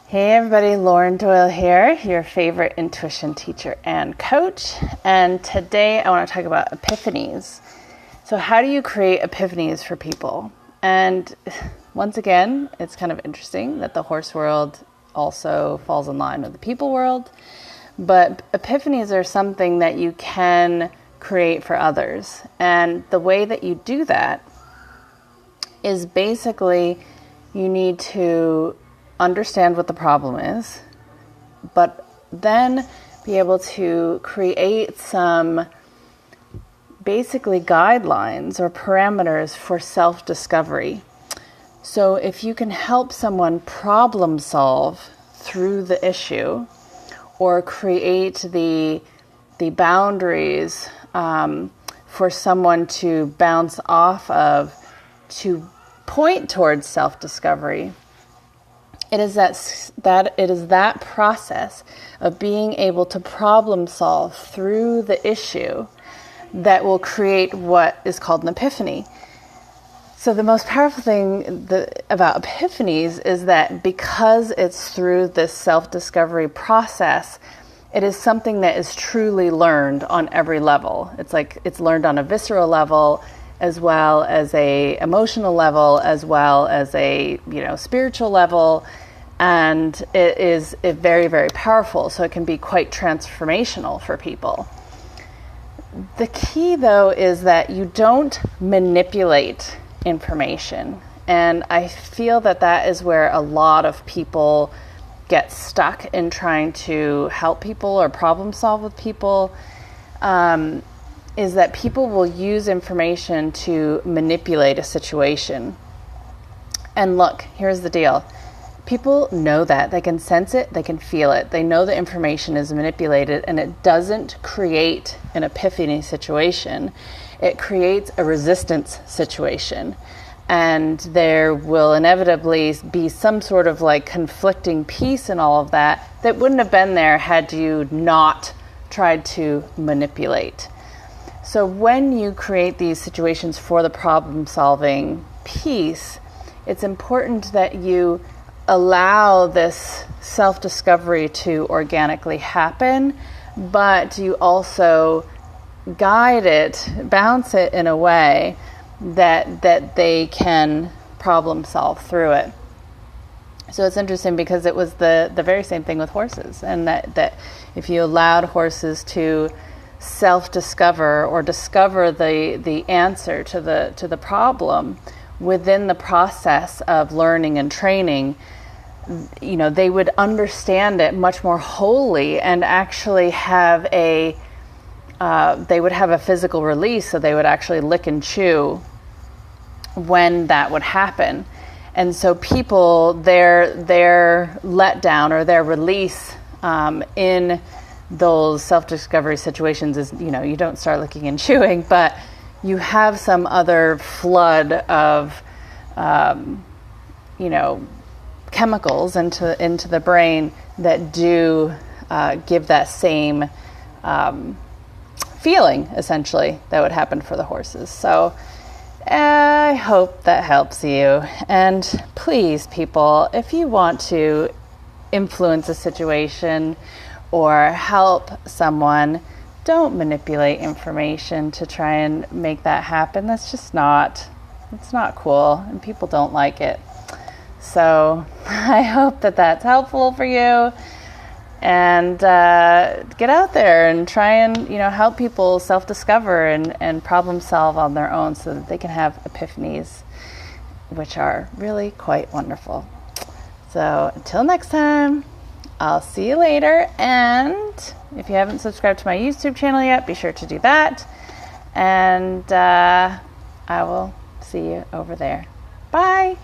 Hey everybody, Lauren Doyle here, your favorite intuition teacher and coach. And today I want to talk about epiphanies. So how do you create epiphanies for people? And once again, it's kind of interesting that the horse world also falls in line with the people world. But epiphanies are something that you can create for others. And the way that you do that is basically you need to understand what the problem is, but then be able to create some basically guidelines or parameters for self-discovery. So if you can help someone problem solve through the issue or create the boundaries for someone to bounce off of to point towards self-discovery, it is that process of being able to problem solve through the issue that will create what is called an epiphany. So the most powerful thing about epiphanies is that because it's through this self-discovery process, it is something that is truly learned on every level. It's like it's learned on a visceral level, as well as a emotional level, as well as a spiritual level, and it is very, very powerful. So it can be quite transformational for people. The key, though, is that you don't manipulate information, and I feel that is where a lot of people get stuck in trying to help people or problem solve with people. Is that people will use information to manipulate a situation. And look, here's the deal. People know that. They can sense it. They can feel it. They know the information is manipulated, and it doesn't create an epiphany situation. It creates a resistance situation. And there will inevitably be some sort of conflicting piece in all of that wouldn't have been there had you not tried to manipulate. So when you create these situations for the problem-solving piece, it's important that you allow this self-discovery to organically happen, but you also guide it, bounce it in a way that they can problem-solve through it. So it's interesting because it was the very same thing with horses, and that if you allowed horses to self-discover or discover the answer to the problem within the process of learning and training, they would understand it much more wholly and actually have they would have a physical release, so they would actually lick and chew when that would happen. And so people, their letdown or their release in those self-discovery situations is, you don't start licking and chewing, but you have some other flood of, chemicals into the brain that do give that same feeling, essentially, that would happen for the horses. So I hope that helps you. And please, people, if you want to influence a situation or help someone, don't manipulate information to try and make that happen. That's just it's not cool, and people don't like it. So I hope that's helpful for you, and get out there and try and help people self-discover and problem solve on their own so that they can have epiphanies, which are really quite wonderful. So until next time, I'll see you later, and if you haven't subscribed to my YouTube channel yet, be sure to do that, and I will see you over there. Bye!